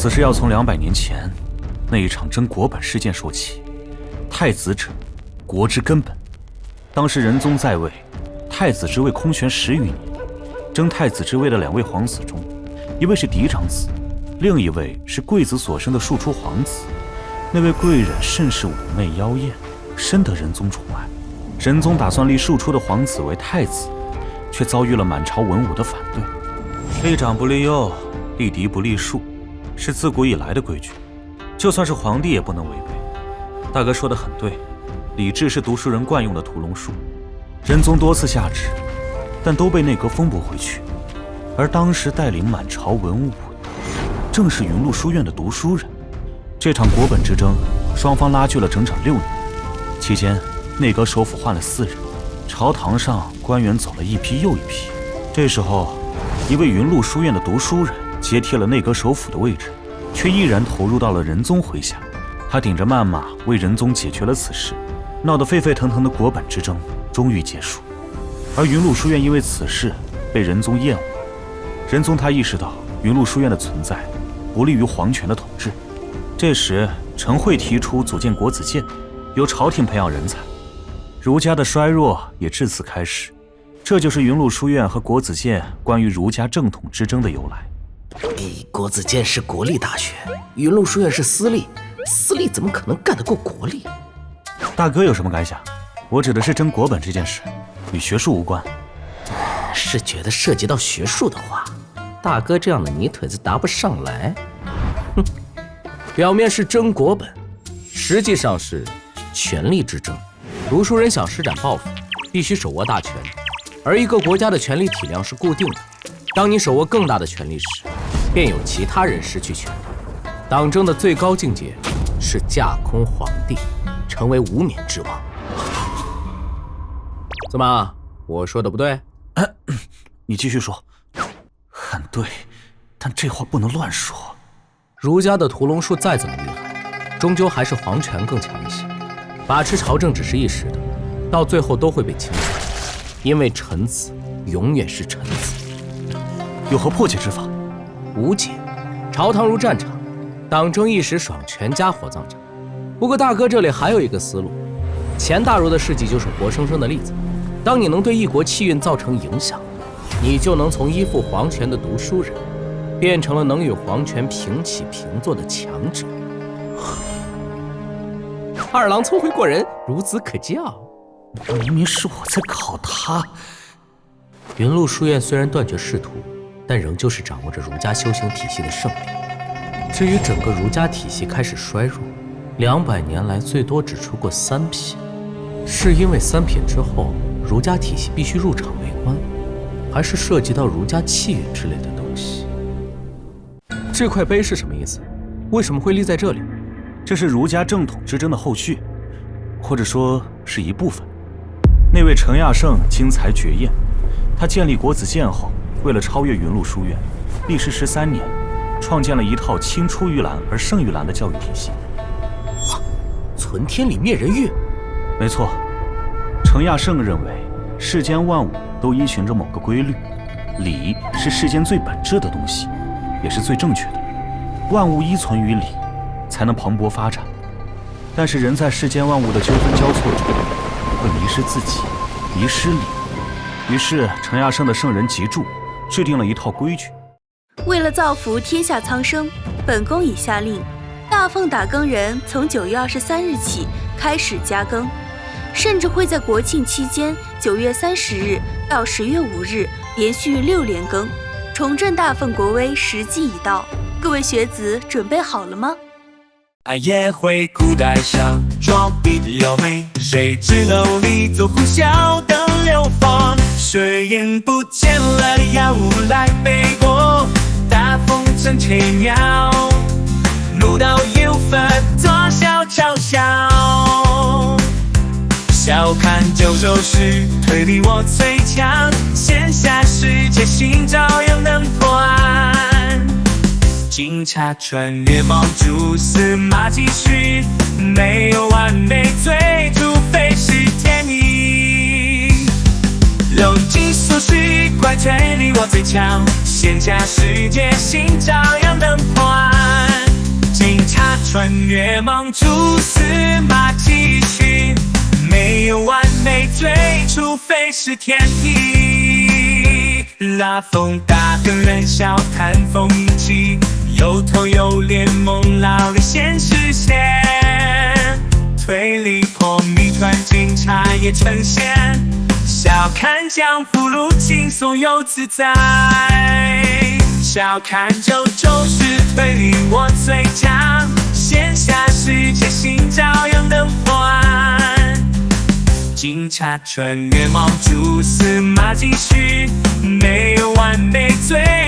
此事要从200年前那一场争国本事件说起。太子者，国之根本。当时仁宗在位，太子之位空悬10余年。争太子之位的2位皇子中，一位是嫡长子，另一位是贵子所生的庶出皇子。那位贵人甚是妩媚妖艳，深得仁宗宠爱。仁宗打算立庶出的皇子为太子，却遭遇了满朝文武的反对。立长不立幼，立嫡不立庶，是自古以来的规矩，就算是皇帝也不能违背。大哥说得很对，礼制是读书人惯用的屠龙术。仁宗多次下旨，但都被内阁封驳回去。而当时带领满朝文武的，正是云麓书院的读书人。这场国本之争，双方拉锯了整整6年，期间内阁首辅换了4人，朝堂上官员走了一批又一批。这时候，一位云麓书院的读书人接替了内阁首辅的位置，却毅然投入到了仁宗麾下。他顶着谩骂为仁宗解决了此事，闹得沸沸腾腾的国本之争终于结束。而云麓书院因为此事被仁宗厌恶，仁宗他意识到云麓书院的存在不利于皇权的统治。这时陈惠提出组建国子监，由朝廷培养人才，儒家的衰弱也至此开始。这就是云麓书院和国子监关于儒家正统之争的由来。国子监是国立大学，云麓书院是私立，私立怎么可能干得过国立？大哥有什么感想？我指的是争国本这件事，与学术无关。是觉得涉及到学术的话，大哥这样的泥腿子答不上来。哼，表面是争国本，实际上是权力之争。读书人想施展抱负，必须手握大权，而一个国家的权力体量是固定的。当你手握更大的权力时，便有其他人失去权力。党争的最高境界是架空皇帝，成为无冕之王。怎么，我说的不对？你继续说。很对，但这话不能乱说。儒家的屠龙术再怎么厉害，终究还是皇权更强一些。把持朝政只是一时的，到最后都会被清除，因为臣子永远是臣子。有何破解之法？无解。朝堂如战场，党争一时爽，全家火葬场。不过大哥这里还有一个思路，钱大儒的事迹就是活生生的例子。当你能对一国气运造成影响，你就能从依附皇权的读书人，变成了能与皇权平起平坐的强者。二郎聪慧过人，孺子可教。明明是我在考他。云麓书院虽然断绝仕途，但仍旧是掌握着儒家修行体系的圣地。至于整个儒家体系开始衰弱，200年来最多只出过3品，是因为3品之后儒家体系必须入场为官，还是涉及到儒家气运之类的东西？这块碑是什么意思？为什么会立在这里？这是儒家正统之争的后续，或者说是一部分。那位程亚圣经才绝艳，他建立国子监后，为了超越云麓书院，历时13年，创建了一套青出于蓝而胜于蓝的教育体系。存天理灭人欲。没错，程亚圣认为世间万物都依循着某个规律，理是世间最本质的东西，也是最正确的。万物依存于理，才能蓬勃发展。但是人在世间万物的纠纷交错中，会迷失自己，迷失理。于是程亚圣的圣人集注制定了一套规矩。为了造福天下苍生，本宫已下令，大奉打更人从9月23日起开始加更，甚至会在国庆期间9月30日到10月5日连续6连更，重振大奉国威时机已到。各位学子准备好了吗？暗夜回顾带上装逼的妖媚，谁知楼里做呼啸的流放，水眼不见了的药物来背过，大风筝吹鸟，路到有分多少嘲笑，笑看九州市推理我最强，线下世界心照样能破案，警察穿越猫蛛丝马迹寻，没有完美罪，除非是天意。逻辑琐事怪推理我最强，线下世界心照样能破案。穿越梦，蛛丝马迹寻，没有完美罪，除非是天意。拉风大个人笑谈风纪，有头有脸梦老的现实线，推理破谜团警察也呈现，笑看江湖路轻松又自在，笑看九州是推理我最强，线下世界寻找样的破案，警察穿越梦，蛛丝马迹寻，没有完美罪。